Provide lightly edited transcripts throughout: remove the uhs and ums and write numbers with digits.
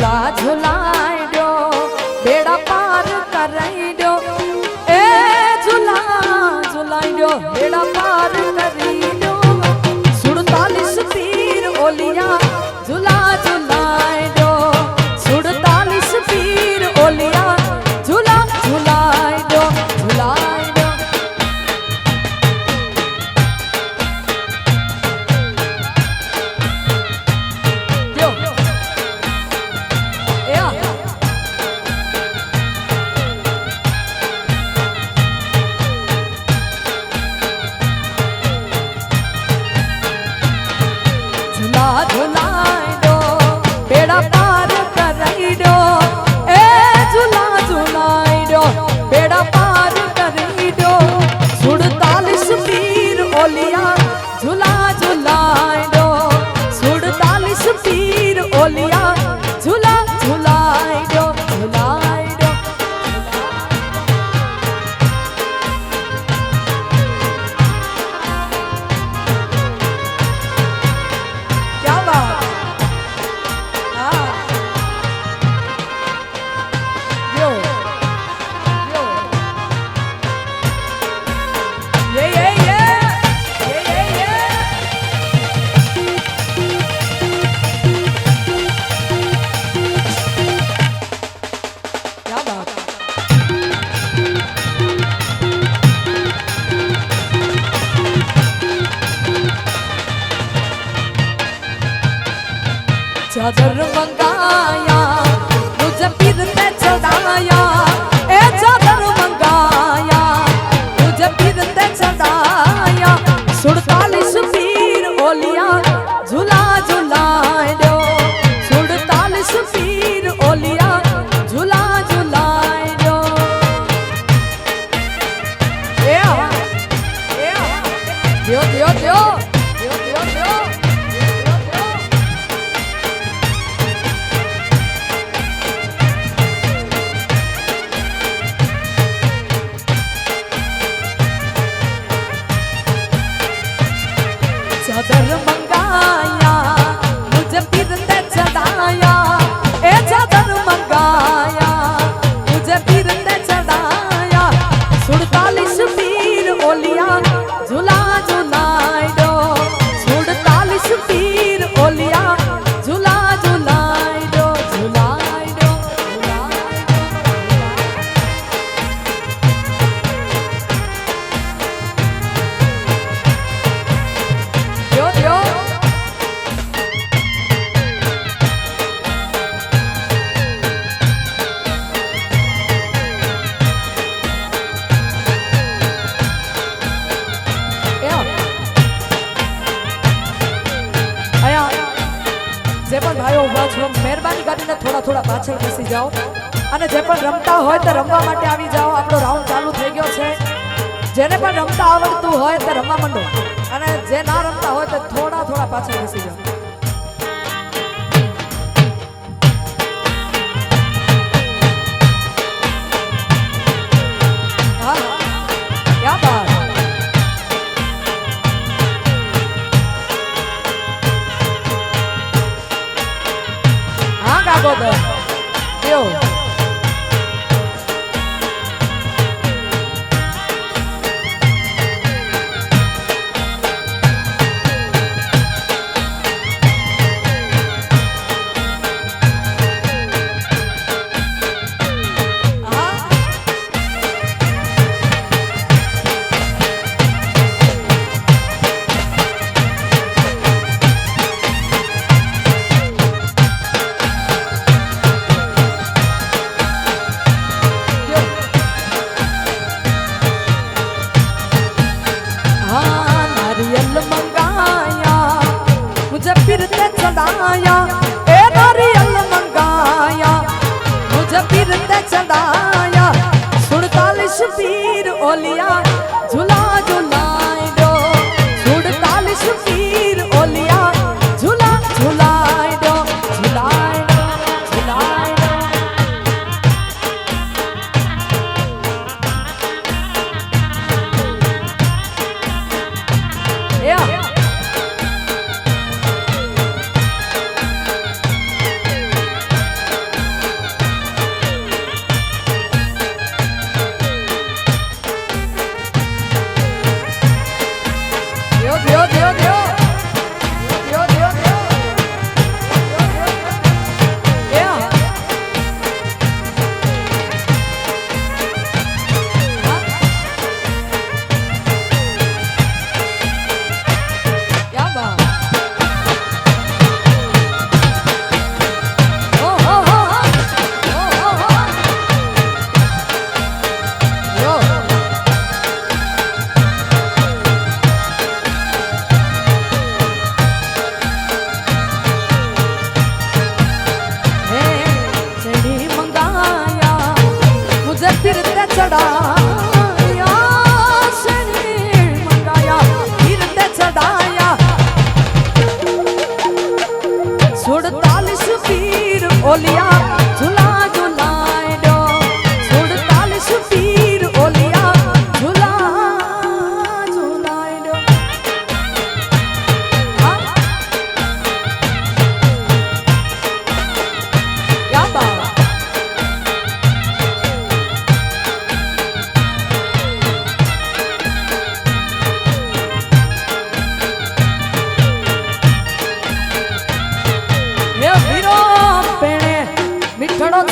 झूला झूलाए दो बेड़ा पार कराई दो ए झूला झूलाए दो बेड़ा पार करी दो 47 पीर ओलिया झूला झूलाए दो 47 पीर ओलिया झूला झूलाए दो झूलाए दो झूलाए दो बेड़ा पार कराई दो ए झूला झूलाए दो बेड़ा पार कराई दो 47 पीर ओलिया झूला झूलाए दो 47 पीर ओलिया झूला झूलाए दो झूलाए दो क्या बात हाँ यो यो ये क्या बात चादर मंगाया मुझे फिर ते चढ़ाया ए चादर मंगाया मुझे फिर ते चढ़ाया 47 पीर ओलिया झूला झूलाए दो 47 पीर ओलिया झूला झूलाए दो ए दियो दियो दियो दियो दियो दियो चादर मंगाया मुझे फिर ते चढ़ाया ए चादर मंगाया मुझे फिर ते चढ़ाया 47 पीर ओलिया झूला झूलाए दो 47 पीर ओलिया झूला झूलाए दो झूलाए दो झूलाए दो दियो दियो જે પણ ભાઈઓ ઉભા છો મહેરબાની કરીને થોડા થોડા પાછળ બેસી જાઓ અને જે પણ રમતા હોય તે રમવા માટે આવી જાઓ આપણો રાઉન્ડ ચાલુ થઈ ગયો છે જેને પણ રમતા આવડતું હોય તે રમવા માંડો અને જે ના રમતા હોય તે થોડા થોડા પાછળ બેસી જાઓ હા क्या बात हाँ कागोदर यो फिर ते चढ़ाया ए नारियल मंगाया मुझे फिर ते चढ़ाया 47 पीर ओलिया झूला झूलाए दो 47 पीर ओलिया झूला झूलाए दो झूलाए दो झूलाए दो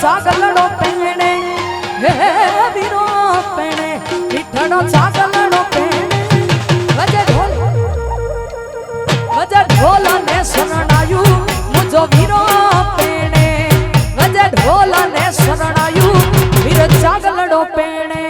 સાગલડો પેણે હે વીરો પેણે મીઠડો સાગલડો પેણે વજે ઢોલ ને શરણાયું મુજો વીરો પેણે વજે ઢોલ ને શરણાયું વીર સાગલડો પેણે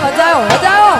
વજાયો વજાયો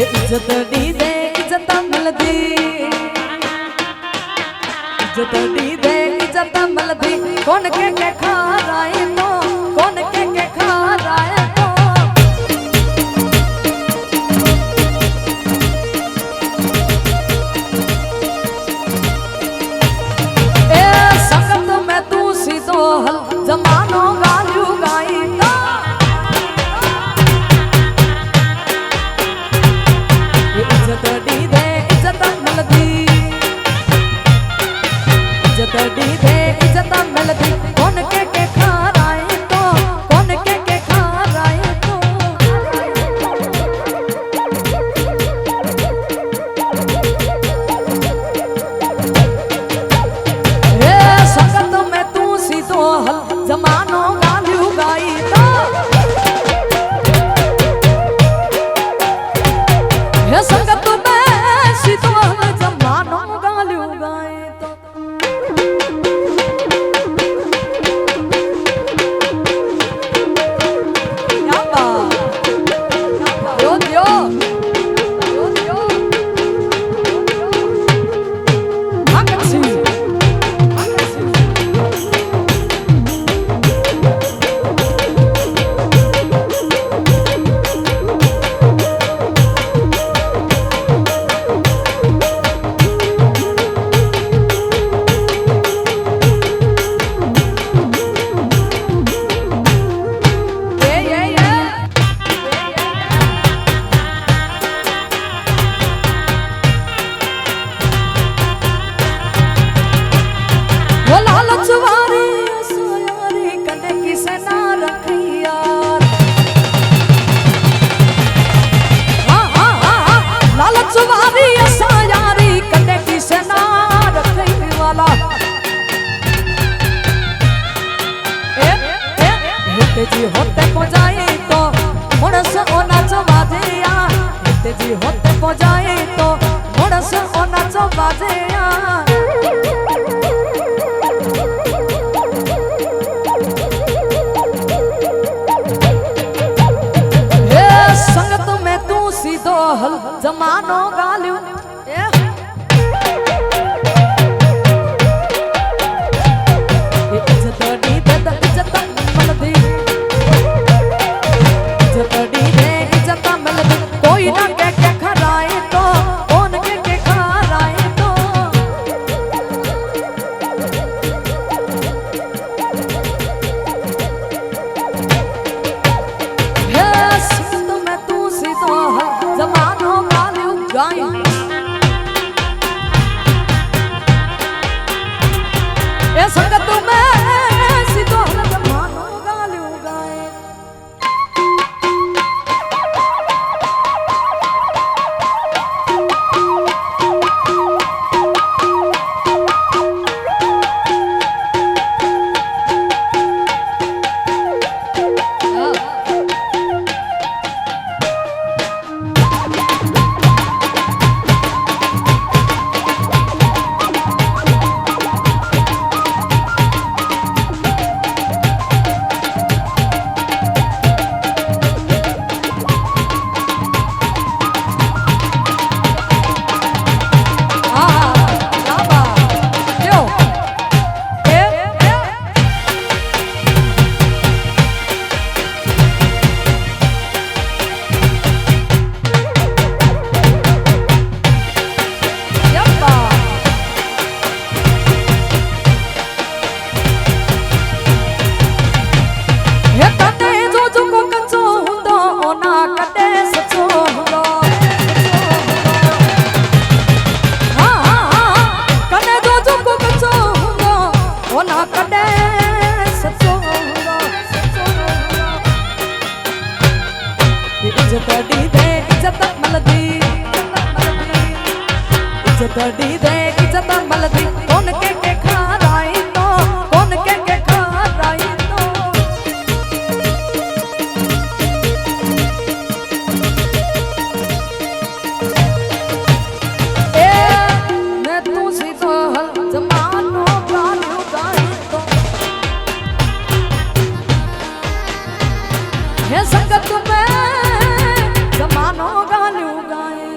इज्जत दी दे इज्जत मिलती इज्जत दी दे इज्जत मिलती कौन के खा राए तो कौन के खा राए तो ए सकत में तू सीधो हल जमानो गालू गाई इज्जत दी दे इज्जत मिलती इज्जत दी दे इज्जत मिलती कौन के खा राए જમાનો ગાલ્યું ગાઈ તો હે સંગત મેં સીધો જમાનો ગાલ્યું ગાય તો जी होते पहुंचाए तो मुड़स ओना चबाजिया जी होते पहुंचाए तो मुड़स ओना चबाजिया हे संगत में तू सीधो हल जमानो गाल्यो संगत में सीधो जमानो गाल्यो गाए दी दे इज्जत मलदी कौन के खाराई तो कौन के खाराई तो ए मैं तू सीधो हल जमानो गाल्यो गाई तो हे संगत में जमानो गाल्यो गाई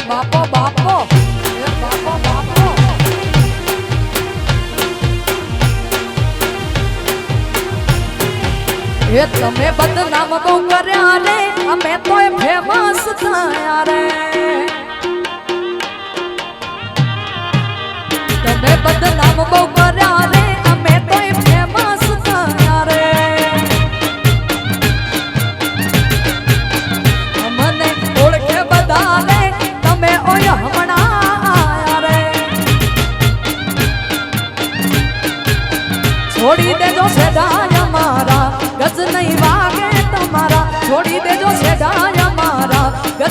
बापो बापो बापो बापो ये तमे बदनाम बो कर्या रे अमे तो फेमस थाया रे तमे बदनाम बो कर्या रे अमे तो फेमस थाया रे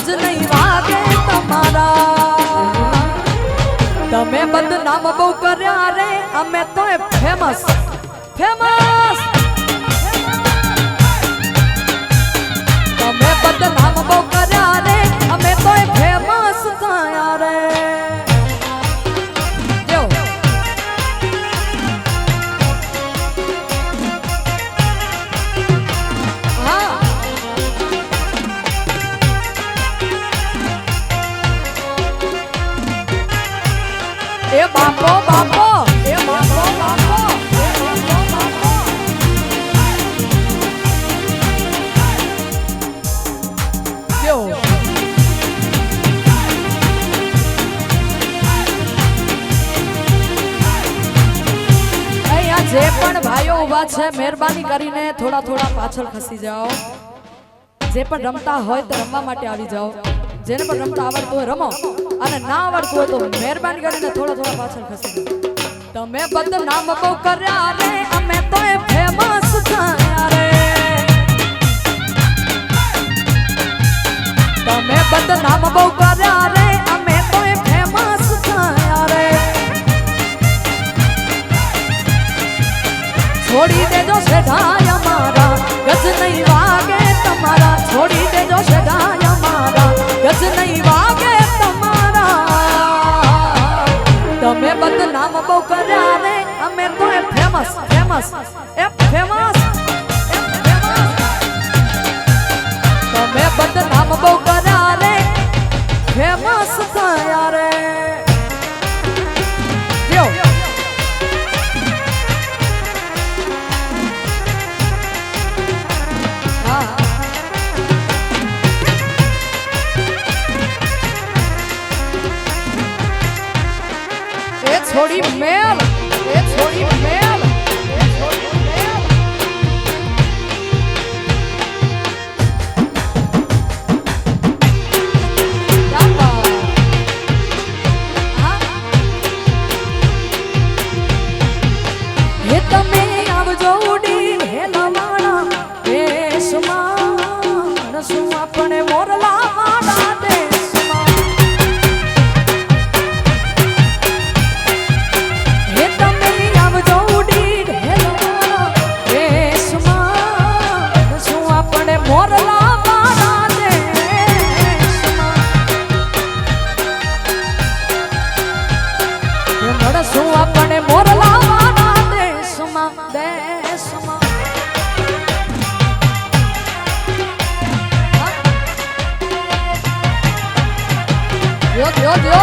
ગજ નહીં વાગે તમારા. તમે બદનામ બહુ કર્યા રે, અમે તો ફેમસ ફેમસ. તમે બદનામ બહુ કર્યા રે, અમે તો ફેમસ થયા રે. એ બાપો બાપો, એ બાપો બાપો, એ બાપો બાપો. કેવો અહીંયા જે પણ ભાઈઓ ઊભા છે મહેરબાની કરીને થોડા થોડા પાછળ ખસી જાઓ. જે પણ રમતા હોય તો રમવા માટે આવી જાઓ. જેને પણ રમતા આવડતું હોય રમો, અને ના આવડતું હોય તો મહેરબાની કરીને થોડા થોડા પાછળ ખસી જાઓ. તમે બદનામ બહુ કર્યા રે, અમે તો ફેમસ થયા રે. તમે બદનામ બહુ કર્યા રે, અમે તો ફેમસ થયા રે. છોડી દેજો શેઢાય અમારા, ગજ નહીં વાગે તમારા. છોડી દેજો શેઢાય અમારા, ગજ નહીં વાગે તમારા. તમે બદનામ બહુ કર્યા રે, અમે તો ફેમસ ફેમસ એ ફેમસ. તમે બદનામ બહુ કર્યા રે, ફેમસ થયા રે. જો છોડી મેલ, એ છોડી મેલ, એ છોડી મેલ. હે તમે આવજો ઉડી હેલવાણા દેશમાં, શું આપણે મોરલા વાળા દેશમાં. શું આપણે મોરલા વાળા દેશમાં દેશમાં. જો જો જો